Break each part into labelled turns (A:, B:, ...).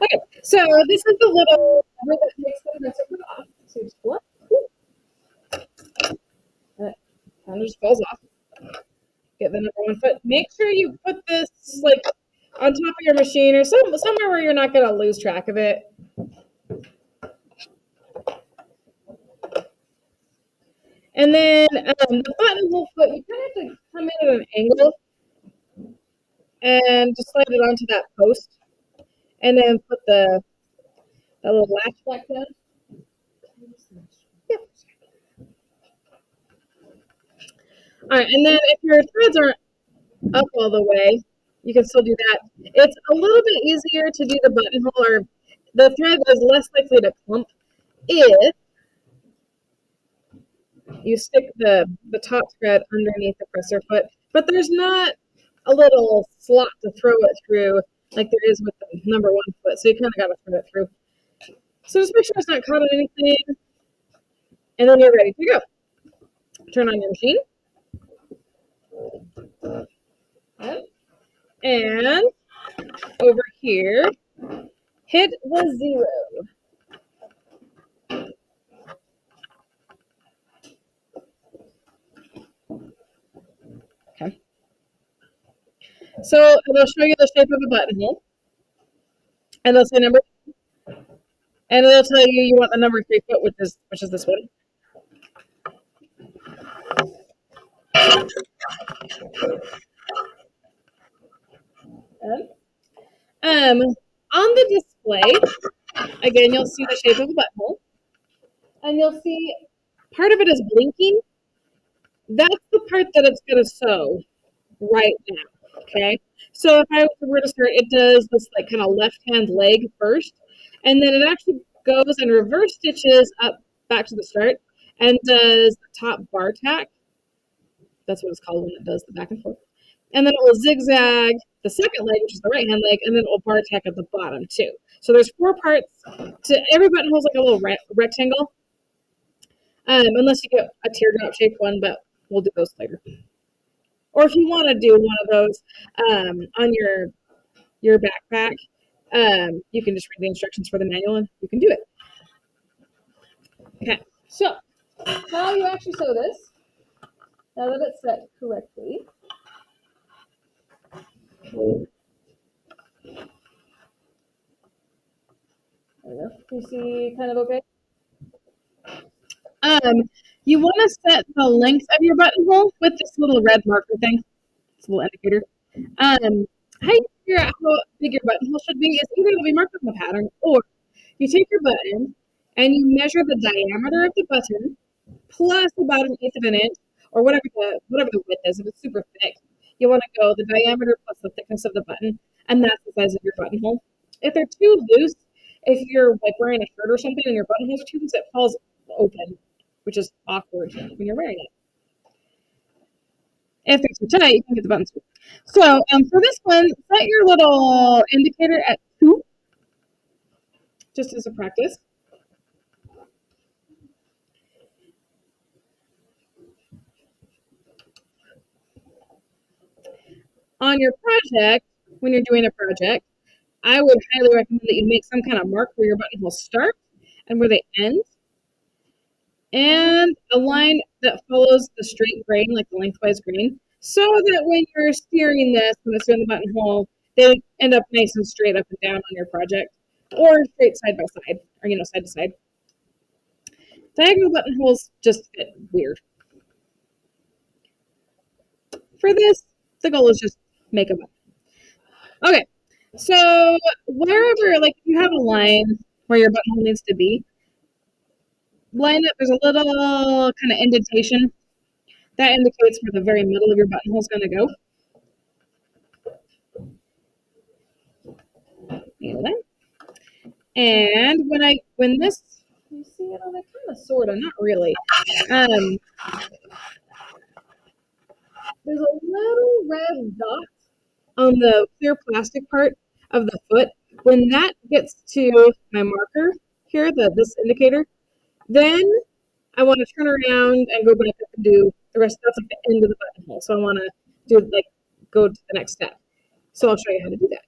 A: Okay, so this is the little rubber that makes the reciprocal off. So you just pull it, and it kind of just falls off. Get the number one foot. Make sure you put this like on top of your machine or somewhere where you're not going to lose track of it. And then the buttonhole foot, you kind of have to come in at an angle and just slide it onto that post, and then put the little latch back down. Yep. All right, and then if your threads aren't up all the way, you can still do that. It's a little bit easier to do the buttonhole, or the thread is less likely to clump if you stick the top thread underneath the presser foot, but there's not a little slot to throw it through like there is with the number one foot, so you kind of got to throw it through. So just make sure it's not caught on anything, and then you're ready to go. Turn on your machine. And over here, hit the 0. Okay. So it'll show you the shape of a buttonhole, and it'll say number, and it'll tell you want the number 3 foot, which is this one. On the display, again, you'll see the shape of a buttonhole, and you'll see part of it is blinking. That's the part that it's going to sew right now. Okay, so if I were to start, it does this like kind of left-hand leg first, and then it actually goes and reverse stitches up back to the start and does the top bar tack. That's what it's called when it does the back and forth. And then it will zigzag the second leg, which is the right-hand leg, and then it will bar tack at the bottom too. So there's 4 parts to every buttonhole is like a little rectangle, unless you get a teardrop shaped one, but we'll do those later. Or if you want to do one of those on your backpack, you can just read the instructions for the manual and you can do it. Okay, so how you actually sew this, now that it's set correctly. There we go. You see kind of okay? You want to set the length of your buttonhole with this little red marker thing. It's a little indicator. How you figure out how big your buttonhole should be is either it'll be marked on the pattern, or you take your button and you measure the diameter of the button plus about 1/8 of an inch, or whatever the width is. If it's super thick, you want to go the diameter plus the thickness of the button, and that's the size of your buttonhole. If they're too loose, if you're like wearing a shirt or something and your buttonholes are too loose, it falls open, which is awkward when you're wearing it. If they're too tight, you can get the buttons. So for this one, set your little indicator at 2, just as a practice. On your project, when you're doing a project, I would highly recommend that you make some kind of mark where your buttonholes start and where they end, and a line that follows the straight grain, like the lengthwise grain, so that when you're steering this, when it's doing the buttonhole, they end up nice and straight up and down on your project, or straight side by side, or side to side. Diagonal buttonholes just fit weird. For this, the goal is just make a button. Okay, so wherever, like if you have a line where your buttonhole needs to be, line up, there's a little kind of indentation. That indicates where the very middle of your buttonhole is going to go. And when this, you see it on it, kind of, sort of, not really. There's a little red dot on the clear plastic part of the foot. When that gets to my marker here, this indicator, then I want to turn around and go back up and do the rest. That's like the end of the buttonhole. So I want to go to the next step. So I'll show you how to do that.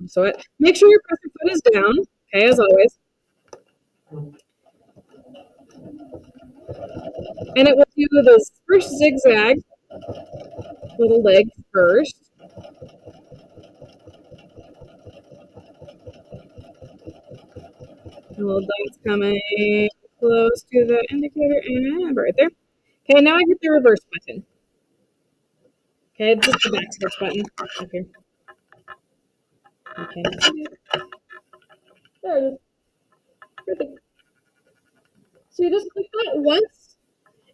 A: So make sure your presser foot is down, okay, as always. And it will do this first zigzag little leg first. A little dots coming close to the indicator and right there. Okay, now I hit the reverse button. Okay, just the back switch button. Okay. Okay. There it is. Perfect. So you just click that once,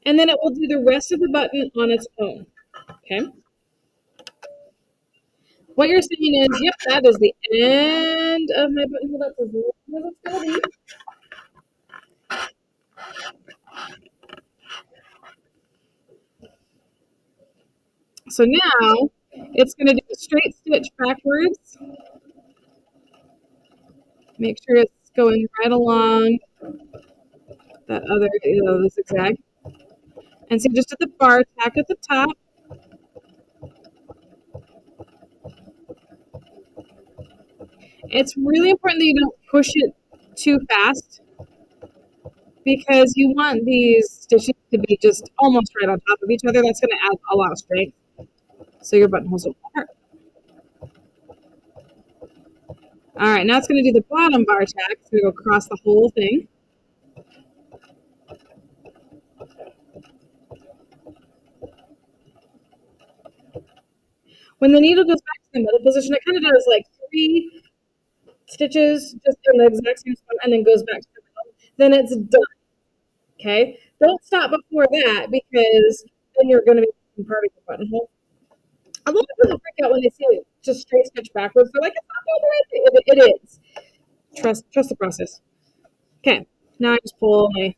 A: and then it will do the rest of the button on its own. Okay. What you're saying is, yep, that is the end of my buttonhole. That's as long as it's gonna be. So now it's going to do a straight stitch backwards. Make sure it's going right along that other, the zigzag. And so just at the bar tack at the top. It's really important that you don't push it too fast because you want these stitches to be just almost right on top of each other. That's going to add a lot of strength. So your buttonholes will fall apart. All right, now it's going to do the bottom bar tack. It's going to go across the whole thing. When the needle goes back to the middle position, it kind of does like 3 stitches just in the exact same spot and then goes back to the middle. Then it's done. Okay? Don't stop before that because then you're going to be part of your buttonhole. A lot of people freak out when they see it just straight stitch backwards. They're like, it's not doing the right thing. It is. Trust the process. Okay. Now I just pull my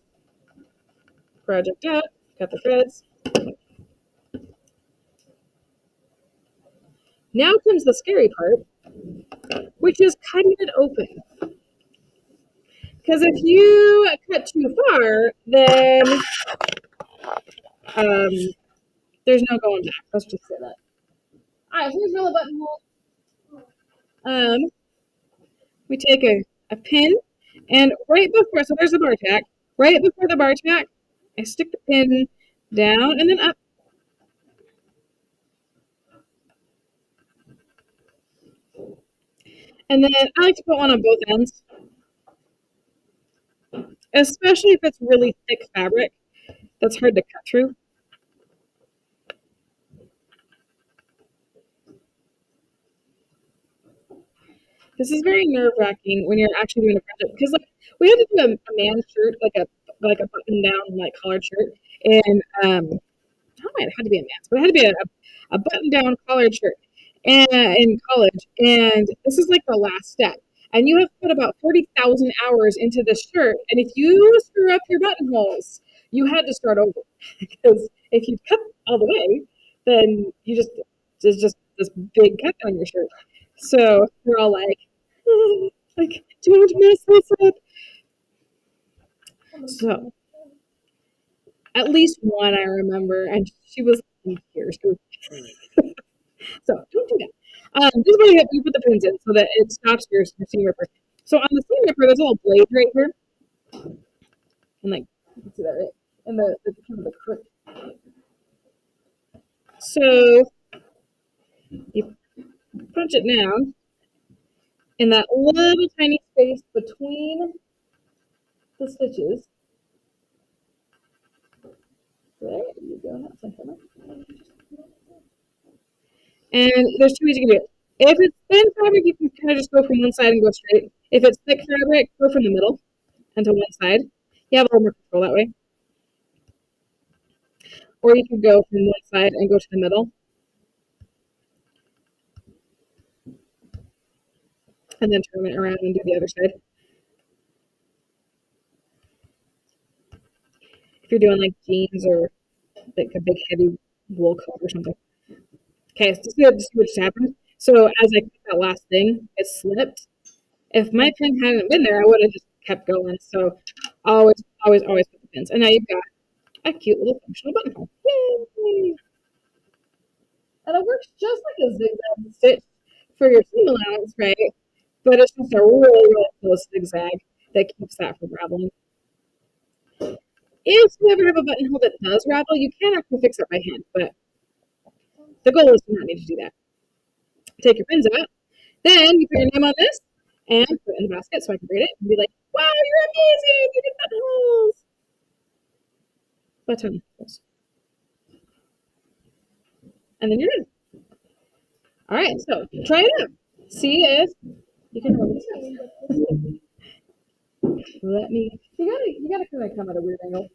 A: project out, cut the threads. Now comes the scary part, which is cutting it open. Because if you cut too far, then there's no going back. Let's just say that. All right, here's my buttonhole. We take a pin, and right before, so there's the bar tack. Right before the bar tack, I stick the pin down and then up. And then I like to put one on both ends, especially if it's really thick fabric that's hard to cut through. This is very nerve-wracking when you're actually doing a project because, like, we had to do a man's shirt, like a button-down like collared shirt, and I don't know, it had to be a man's, but it had to be a button-down collared shirt, and in college, and this is like the last step, and you have put about 40,000 hours into this shirt, and if you screw up your buttonholes, you had to start over because if you cut all the way, then there's just this big cut on your shirt. So we're all like, like, don't mess this up. So at least one I remember, and she was in tears. So don't do that. This is where you put the pins in so that it stops your seam ripper. So on the seam ripper, there's a little blade right here, and like you can see that right, and the kind of the crook. So you punch it down in that little tiny space between the stitches. There you go. And there's 2 ways you can do it. If it's thin fabric, you can kind of just go from one side and go straight. If it's thick fabric, go from the middle and to one side. You have a little more control that way. Or you can go from one side and go to the middle. And then turn it around and do the other side. If you're doing like jeans or like a big heavy wool coat or something. Okay, so just see what just happened. So as I cut that last thing, it slipped. If my pin hadn't been there, I would have just kept going. So always put the pins. And now you've got a cute little functional buttonhole. Yay! And it works just like a zigzag stitch for your seam allowance, right? But it's just a really, really close zigzag that keeps that from raveling. If you ever have a buttonhole that does ravel, you can actually fix it by hand, but the goal is to not need to do that. Take your pins out, then you put your name on this and put it in the basket so I can read it and be like, wow, you're amazing, you did buttonholes. Buttonholes. And then you're done. All right, so try it out. See if you can hold this. Let me. You gotta kind of come at a weird angle.